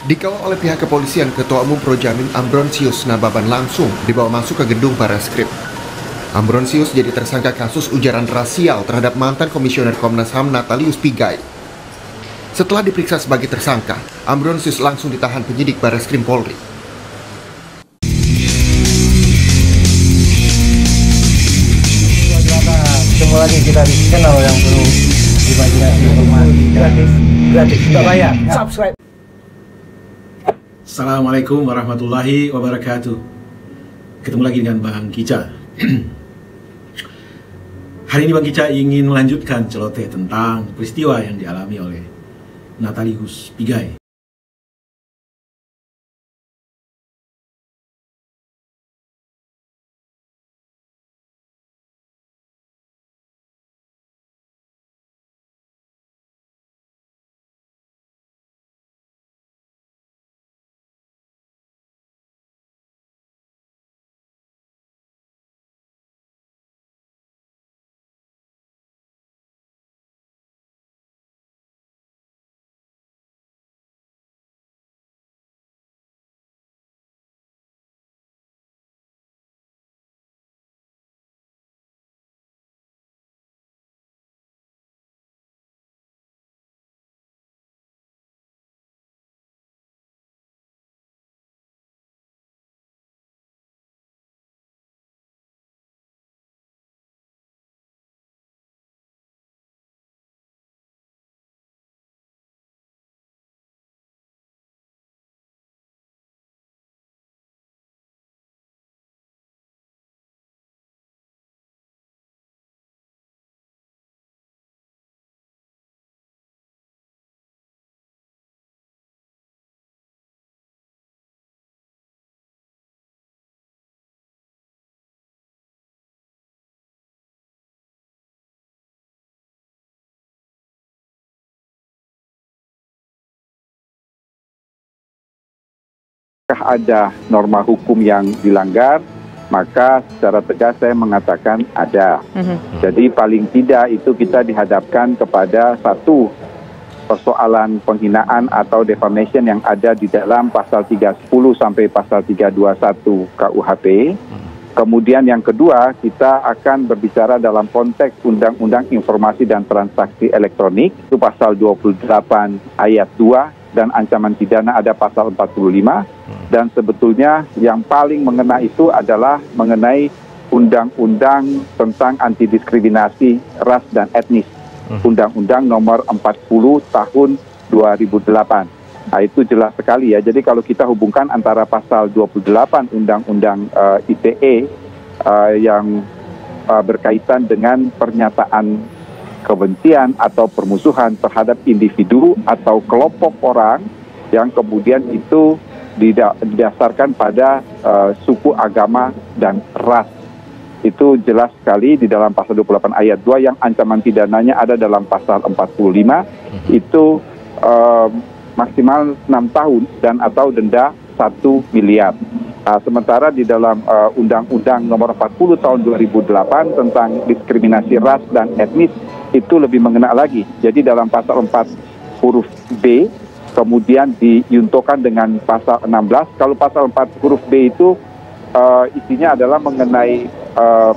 Dikawal oleh pihak kepolisian, Ketua Umum Projamin Ambronsius Nababan langsung dibawa masuk ke gedung Barreskrim. Ambronsius jadi tersangka kasus ujaran rasial terhadap mantan Komisioner Komnas HAM Natalius Pigai. Setelah diperiksa sebagai tersangka, Ambronsius langsung ditahan penyidik Barreskrim Polri. Ketemu lagi kita di channel yang perlu dibagikan informasi gratis, tidak bayar. Subscribe. Assalamualaikum warahmatullahi wabarakatuh. Ketemu lagi dengan Bang Kica. Hari ini Bang Kica ingin melanjutkan celoteh tentang peristiwa yang dialami oleh Natalius Pigai. Apakah ada norma hukum yang dilanggar, maka secara tegas saya mengatakan ada. Jadi paling tidak itu kita dihadapkan kepada satu persoalan penghinaan atau defamation yang ada di dalam pasal 310 sampai pasal 321 KUHP. Kemudian yang kedua, kita akan berbicara dalam konteks Undang-Undang Informasi dan Transaksi Elektronik, itu pasal 28 ayat 2, dan ancaman pidana ada pasal 45, dan sebetulnya yang paling mengena itu adalah mengenai Undang-Undang tentang anti diskriminasi ras dan etnis, Undang-Undang nomor 40 tahun 2008. Nah, itu jelas sekali ya. Jadi kalau kita hubungkan antara pasal 28 Undang-Undang ITE yang berkaitan dengan pernyataan kebencian atau permusuhan terhadap individu atau kelompok orang yang kemudian itu didasarkan pada suku, agama, dan ras. Itu jelas sekali di dalam pasal 28 ayat 2 yang ancaman pidananya ada dalam pasal 45, itu maksimal 6 tahun dan atau denda 1 miliar. Sementara di dalam Undang-Undang nomor 40 tahun 2008 tentang diskriminasi ras dan etnis itu lebih mengena lagi. Jadi dalam pasal 4 huruf B kemudian diyuntukkan dengan pasal 16. Kalau pasal 4 huruf B itu isinya adalah mengenai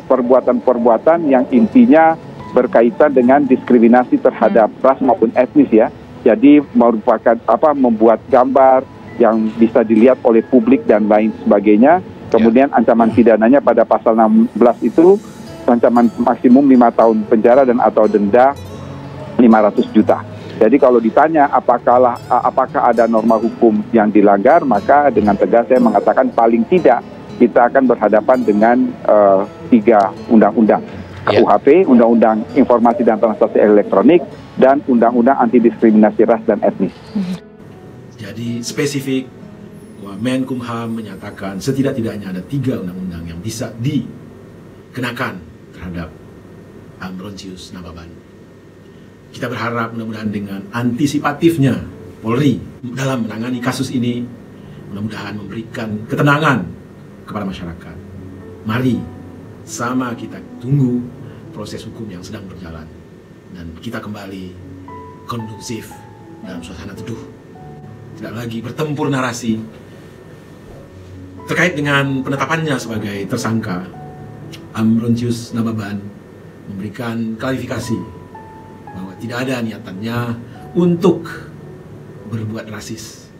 perbuatan-perbuatan yang intinya berkaitan dengan diskriminasi terhadap ras maupun etnis ya. Jadi merupakan membuat gambar yang bisa dilihat oleh publik dan lain sebagainya. Kemudian ancaman pidananya pada pasal 16 itu ancaman maksimum 5 tahun penjara dan atau denda 500 juta. Jadi kalau ditanya apakah ada norma hukum yang dilanggar, maka dengan tegas saya mengatakan paling tidak kita akan berhadapan dengan 3 undang-undang. KUHP, Undang-Undang Informasi dan Transaksi Elektronik, dan Undang-Undang Anti Diskriminasi Ras dan Etnis. Jadi spesifik, Menkumham menyatakan setidak-tidaknya ada 3 undang-undang yang bisa dikenakan terhadap Ambronsius Nababan. Kita berharap mudah-mudahan dengan antisipatifnya Polri dalam menangani kasus ini, mudah-mudahan memberikan ketenangan kepada masyarakat. Mari sama kita tunggu proses hukum yang sedang berjalan, dan kita kembali kondusif dalam suasana teduh. tidak lagi bertempur narasi terkait dengan penetapannya sebagai tersangka. Ambrosius Nababan memberikan klarifikasi bahwa tidak ada niatannya untuk berbuat rasis.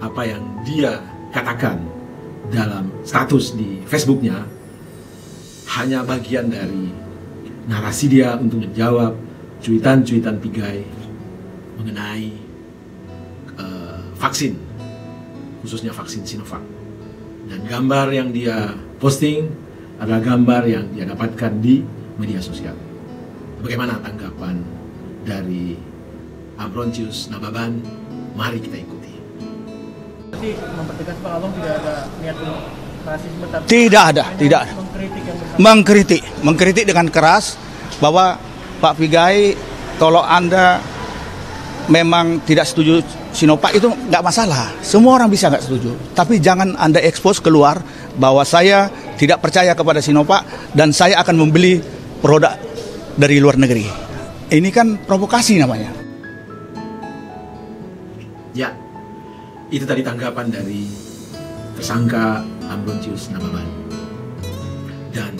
Apa yang dia katakan dalam status di Facebooknya hanya bagian dari narasi dia untuk menjawab cuitan-cuitan Pigai mengenai vaksin, khususnya vaksin Sinovac. Dan gambar yang dia posting adalah gambar yang dia dapatkan di media sosial. Bagaimana tanggapan dari Ambrosius Nababan? Mari kita ikuti. Jadi mempertegas Pak Abang tidak ada niat untuk rasisme, tapi Tidak ada. mengkritik yang bersangkutan. Mengkritik dengan keras bahwa Pak Pigai, kalau Anda memang tidak setuju Sinovac itu nggak masalah. Semua orang bisa nggak setuju. Tapi jangan Anda expose keluar bahwa saya tidak percaya kepada Sinovac dan saya akan membeli produk dari luar negeri. Ini kan provokasi namanya. Ya, itu tadi tanggapan dari tersangka Ambrosius Nababan. Dan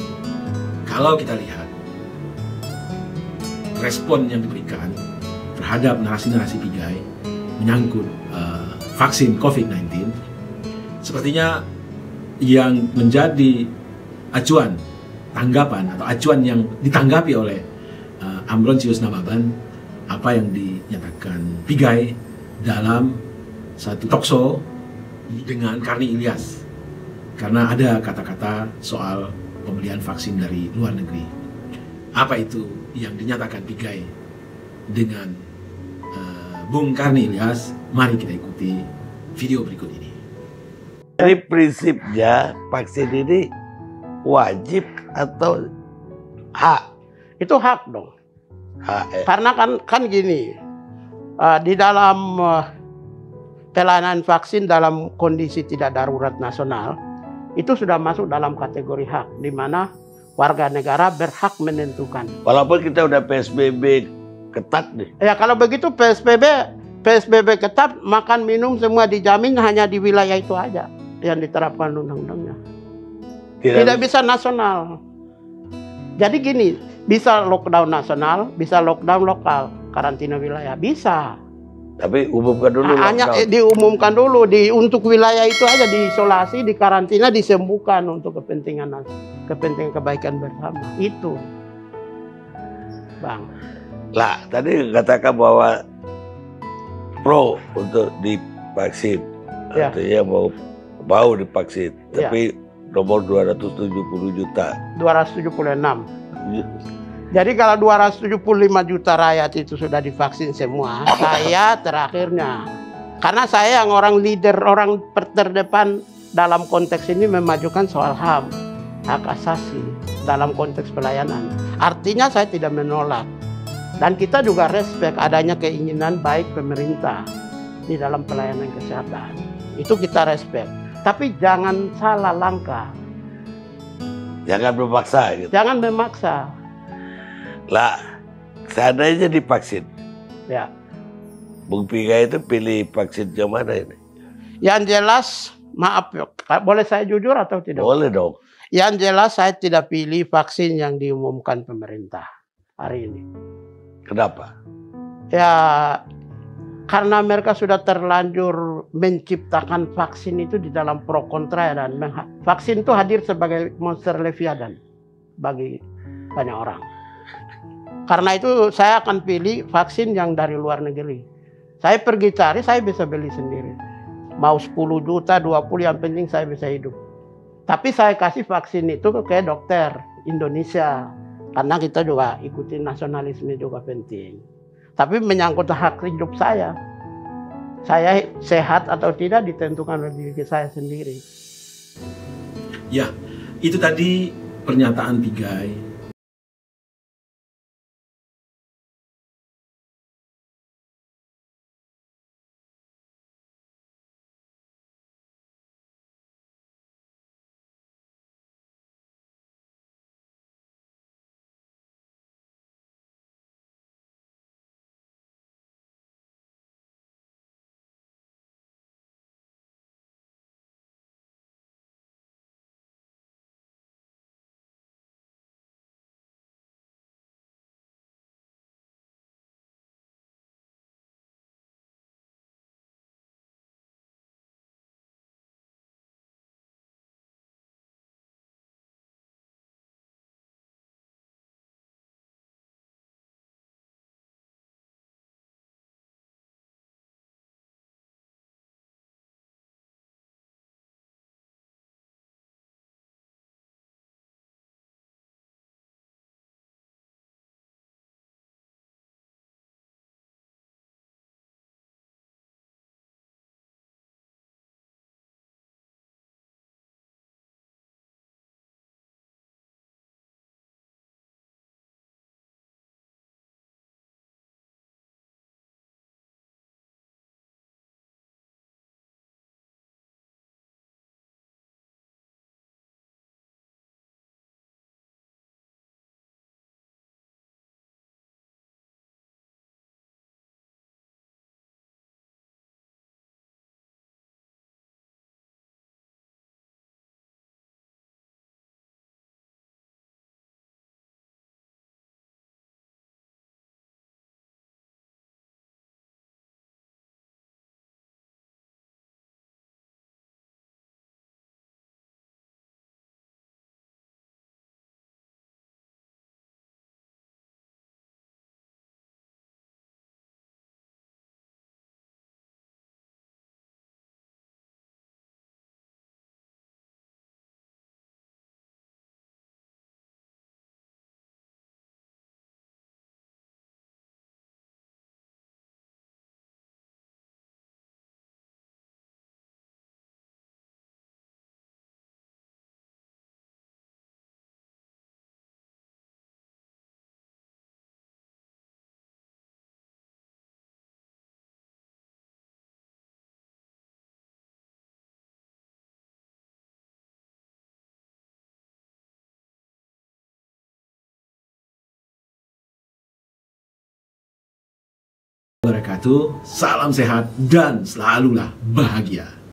kalau kita lihat respon yang diberikan terhadap narasi-narasi Pigai menyangkut vaksin COVID-19, sepertinya yang menjadi acuan tanggapan atau acuan yang ditanggapi oleh Ambrosius Nababan apa yang dinyatakan Pigai dalam satu talkshow dengan Karni Ilyas, karena ada kata-kata soal pembelian vaksin dari luar negeri. Apa itu yang dinyatakan Pigai dengan Bung Karni Ilyas? Mari kita ikuti video berikut ini. Jadi prinsipnya vaksin ini wajib atau hak? Itu hak dong. Hak ya. Karena kan gini, di dalam pelayanan vaksin dalam kondisi tidak darurat nasional itu sudah masuk dalam kategori hak, di mana warga negara berhak menentukan. Walaupun kita udah PSBB ketat nih. Ya kalau begitu PSBB ketat, makan minum semua dijamin hanya di wilayah itu aja yang diterapkan undang-undangnya. Tidak bisa nasional. Jadi gini, bisa lockdown nasional, bisa lockdown lokal, karantina wilayah, bisa. Tapi umumkan dulu Hanya lockdown. diumumkan dulu untuk wilayah itu aja, diisolasi, dikarantina, disembuhkan untuk kepentingan kebaikan bersama. Itu, Bang. Lah, tadi katakan bahwa pro untuk divaksin, Ya. artinya mau divaksin, Ya. tapi nomor 270 juta. 276. Jadi kalau 275 juta rakyat itu sudah divaksin semua, saya terakhirnya. Karena saya yang orang leader, orang terdepan dalam konteks ini memajukan soal HAM, hak asasi dalam konteks pelayanan. Artinya saya tidak menolak. Dan kita juga respect adanya keinginan baik pemerintah di dalam pelayanan kesehatan. Itu kita respect. Tapi jangan salah langkah. Jangan memaksa gitu. Jangan memaksa. Lah, seandainya divaksin, Ya. Bung Pigai itu pilih vaksin yang mana ini? Yang jelas, maaf, boleh saya jujur atau tidak? Boleh dong. Yang jelas saya tidak pilih vaksin yang diumumkan pemerintah hari ini. Kenapa? Ya, karena mereka sudah terlanjur menciptakan vaksin itu di dalam pro kontra, dan vaksin itu hadir sebagai monster leviathan bagi banyak orang. Karena itu saya akan pilih vaksin yang dari luar negeri. Saya pergi cari, saya bisa beli sendiri. Mau 10 juta, 20, yang penting saya bisa hidup. Tapi saya kasih vaksin itu ke dokter Indonesia. Karena kita juga ikuti nasionalisme juga penting. Tapi menyangkut hak hidup saya sehat atau tidak ditentukan oleh diri saya sendiri. Ya, itu tadi pernyataan Pigai wabarakatuh. Salam sehat dan selalulah bahagia.